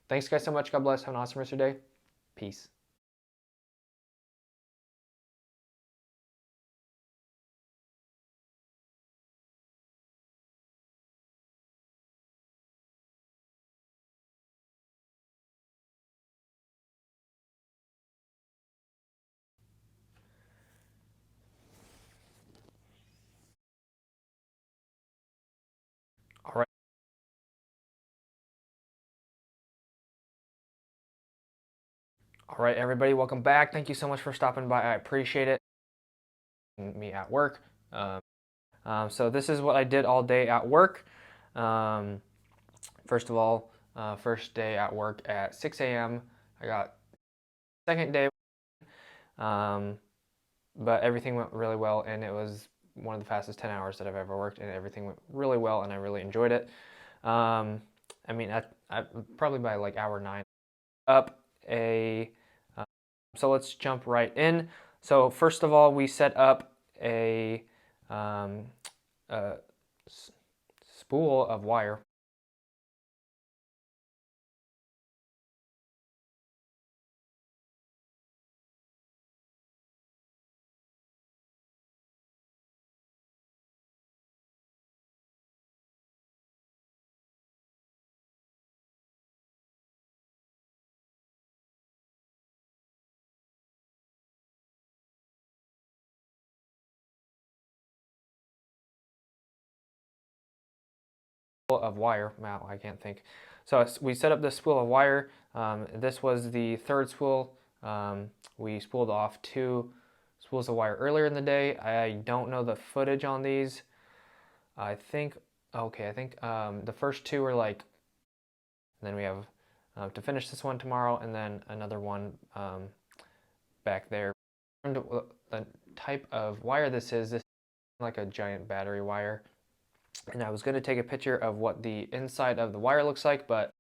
Thanks guys so much. God bless. Have an awesome rest of your day. Peace. All right. All right, everybody, welcome back. Thank you so much for stopping by. I appreciate it. Me at work. So this is what I did all day at work. First of all, first day at work at 6 a.m. I got second day, but everything went really well, and it was one of the fastest 10 hours that I've ever worked, and everything went really well, and I really enjoyed it. I mean, I probably by like hour 9 up a. So let's jump right in. So first of all, we set up um, a spool of wire. Of wire. Wow, I can't think. So we set up this spool of wire. This was the third spool. We spooled off 2 spools of wire earlier in the day. I don't know the footage on these. I think, okay, I think the first 2 are like, and then we have to finish this one tomorrow, and then another one back there. The type of wire this is like a giant battery wire. And I was going to take a picture of what the inside of the wire looks like, but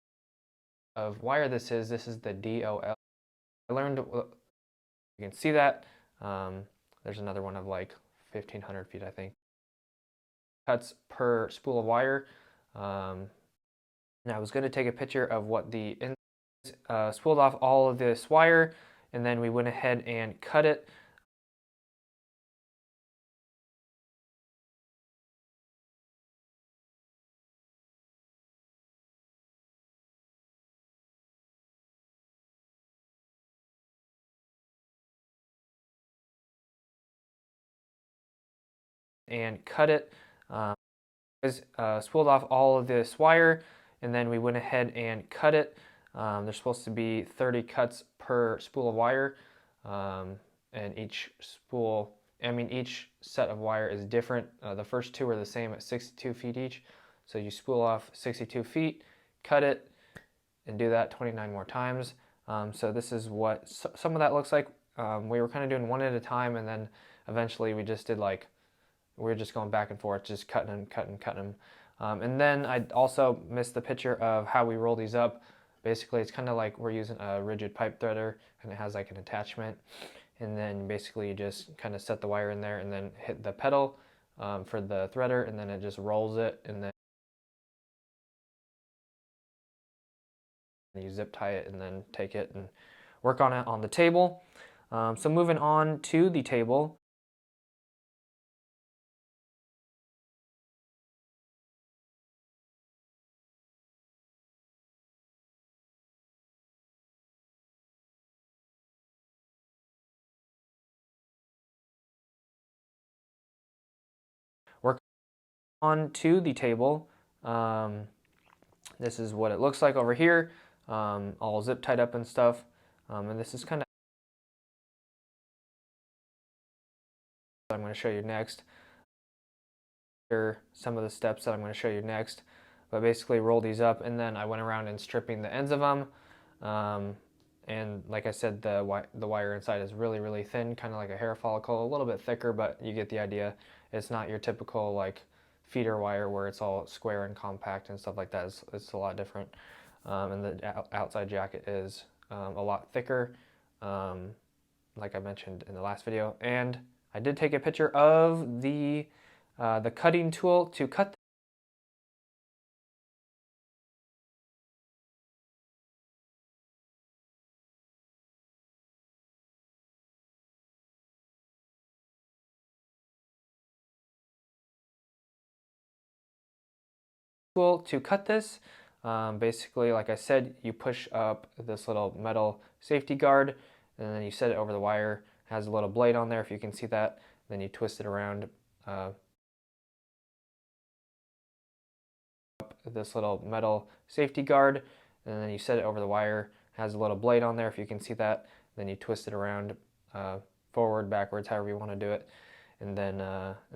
of wire this is the DOL. I learned, you can see that. There's another one of like 1,500 feet, I think. Cuts per spool of wire. And I was going to take a picture of what the spooled off all of this wire, and then we went ahead and cut it. Spooled off all of this wire, and then we went ahead and cut it. There's supposed to be 30 cuts per spool of wire, and each set of wire is different. The first 2 are the same at 62 feet each. So you spool off 62 feet, cut it, and do that 29 more times. So this is what some of that looks like. We were kind of doing one at a time, and then eventually we just did like, we were just going back and forth, just cutting them, cutting them. And then I also missed the picture of how we roll these up. Basically, it's kind of like we're using a rigid pipe threader, and it has like an attachment. And then basically you just kind of set the wire in there and then hit the pedal for the threader, and then it just rolls it, and then you zip tie it and then take it and work on it on the table. So moving on to the table. Work on to the table. This is what it looks like over here, all zip tied up and stuff. And this is kind of what I'm going to show you next. Here are some of the steps that I'm going to show you next. But basically roll these up, and then I went around and stripping the ends of them. And like I said, the wire inside is really, really thin, kind of like a hair follicle, a little bit thicker, but you get the idea. It's not your typical like feeder wire where it's all square and compact and stuff like that. It's a lot different. And the outside jacket is a lot thicker, like I mentioned in the last video. And I did take a picture of the cutting tool to cut. tool to cut this. Basically, like I said, you push up this little metal safety guard and then you set it over the wire. It has a little blade on there if you can see that. Then you twist it around. This little metal safety guard and then you set it over the wire. It has a little blade on there if you can see that. Then you twist it around forward, backwards, however you want to do it. And then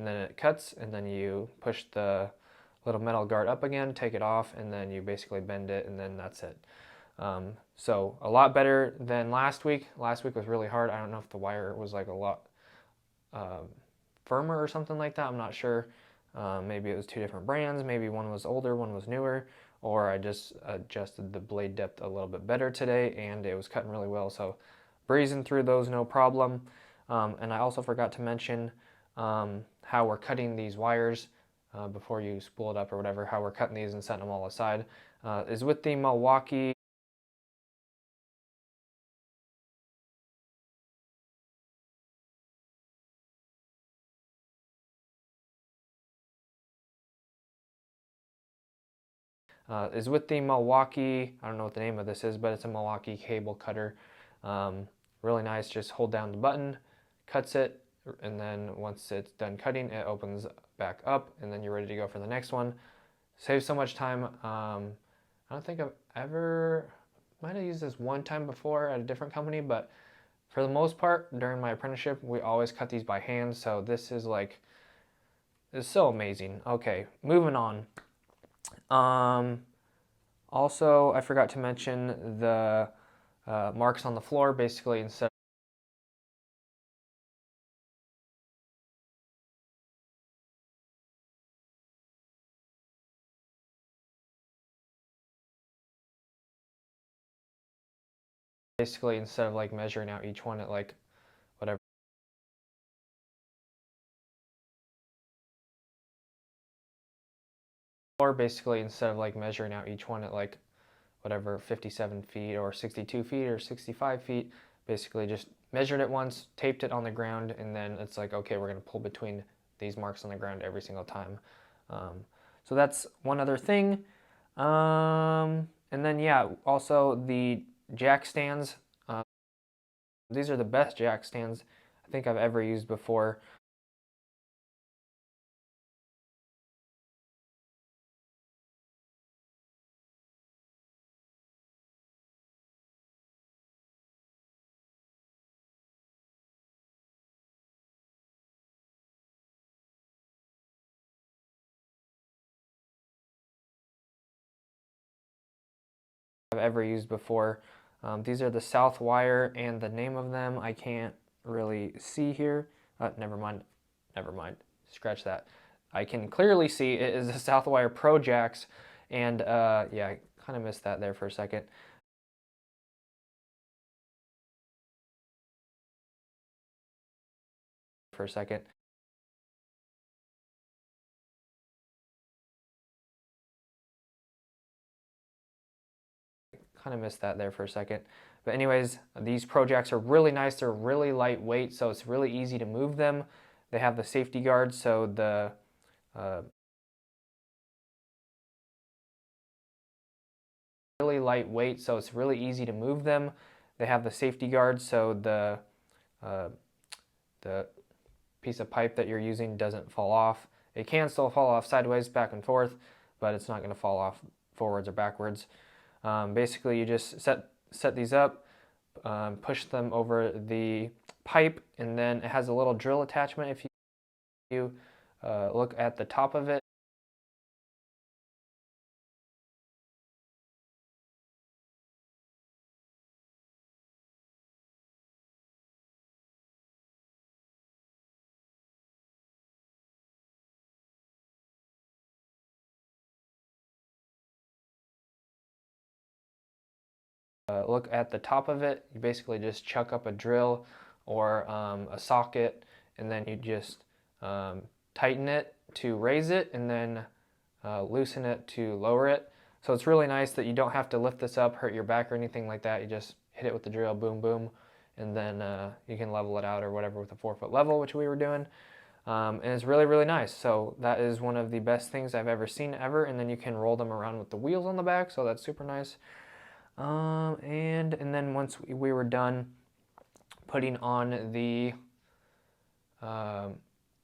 it cuts and then you push the little metal guard up again, take it off, and then you basically bend it and then that's it. So a lot better than last week. Last week was really hard. I don't know if the wire was like a lot firmer or something like that. I'm not sure. Maybe it was two different brands. Maybe one was older, one was newer, or I just adjusted the blade depth a little bit better today and it was cutting really well. So breezing through those, no problem. And I also forgot to mention how we're cutting these wires before you spool it up or whatever, how we're cutting these and setting them all aside is with the Milwaukee I don't know what the name of this is, but it's a Milwaukee cable cutter. Really nice, just hold down the button, cuts it, and then once it's done cutting, it opens back up, and then you're ready to go for the next one. Saves so much time. I don't think I've ever, might have used this one time before at a different company, but for the most part, during my apprenticeship, we always cut these by hand, so this is like, it's so amazing. Okay, moving on. Also, I forgot to mention the marks on the floor. Basically, instead of like measuring out each one at like whatever. Or basically, instead of like measuring out each one at like whatever 57 feet or 62 feet or 65 feet, basically just measured it once, taped it on the ground, and then it's like, okay, we're going to pull between these marks on the ground every single time. So that's one other thing. And then yeah, also the jack stands. These are the best jack stands I think I've ever used before. These are the South Wire, and the name of them I can't really see here. Never mind. Scratch that. I can clearly see it is the Southwire Pro Jacks, and yeah, I kind of missed that there for a second. But anyways, these Pro Jacks are really nice. They're really lightweight, so it's really easy to move them. They have the safety guards, so the They have the safety guards, so the piece of pipe that you're using doesn't fall off. It can still fall off sideways, back and forth, but it's not going to fall off forwards or backwards. Basically, you just set these up, push them over the pipe, and then it has a little drill attachment. If you look at the top of it, you basically just chuck up a drill or a socket, and then you just tighten it to raise it, and then loosen it to lower it. So it's really nice that you don't have to lift this up, hurt your back or anything like that. You just hit it with the drill, boom, boom, and then you can level it out or whatever with a 4-foot level, which we were doing. And it's really, really nice. So that is one of the best things I've ever seen ever. And then you can roll them around with the wheels on the back, so that's super nice. And then once we were done putting on the,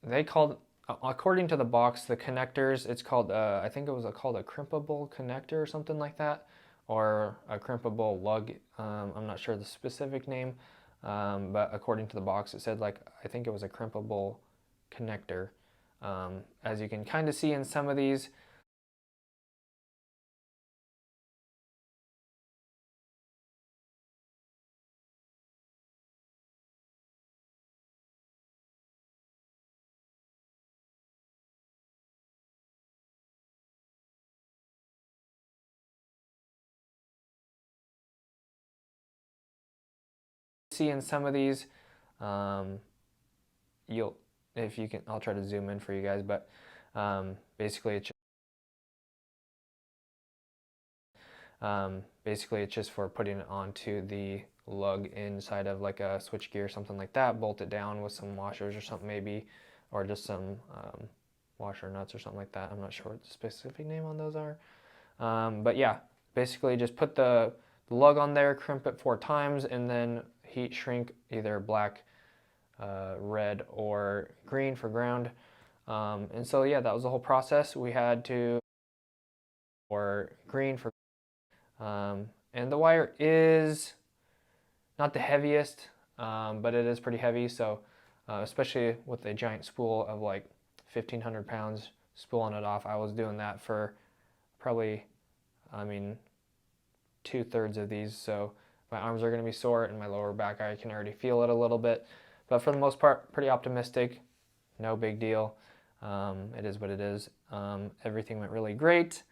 they called, according to the box, the connectors, it's called, I think it was called a crimpable connector or something like that, or a crimpable lug. I'm not sure the specific name, but according to the box, it said like, I think it was a crimpable connector. As you can kind of see in some of these, um, you'll, if you can, I'll try to zoom in for you guys, but basically it's just for putting it onto the lug inside of like a switch gear or something like that, bolt it down with some washers or something maybe, or just some washer nuts or something like that. I'm not sure what the specific name on those are. But yeah, basically just put the lug on there, crimp it 4 times, and then heat shrink either black, red, or green for ground. And so yeah, that was the whole process. We had to, or green for, and the wire is not the heaviest, but it is pretty heavy. So especially with a giant spool of like 1,500 pounds, spooling it off, I was doing that for probably, I mean, 2/3 of these. So my arms are going to be sore, and my lower back, I can already feel it a little bit. But for the most part, pretty optimistic. No big deal. It is what it is. Everything went really great.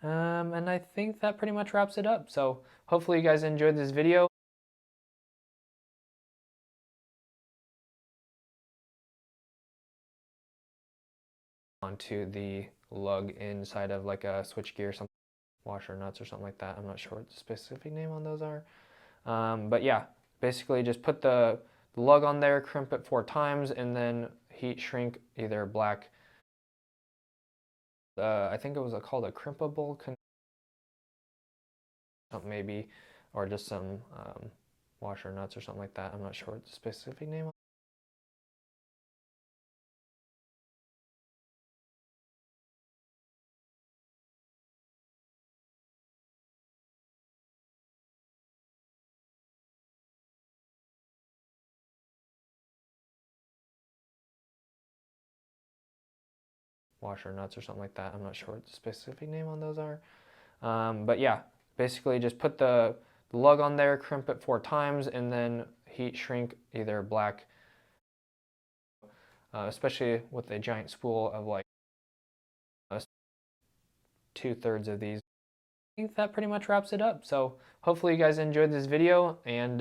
And I think that pretty much wraps it up. So hopefully you guys enjoyed this video. Onto the lug inside of like a switch gear, some washer nuts or something like that. I'm not sure what the specific name on those are. But yeah, basically just put the lug on there, crimp it 4 times, and then heat shrink either black, I think it was called a crimpable maybe, or just some washer nuts or something like that. I'm not sure what the specific name. Washer nuts or something like that. I'm not sure what the specific name on those are. But yeah, basically just put the lug on there, crimp it 4 times, and then heat shrink either black, especially with a giant spool of like 2/3 of these. I think that pretty much wraps it up. So hopefully you guys enjoyed this video, and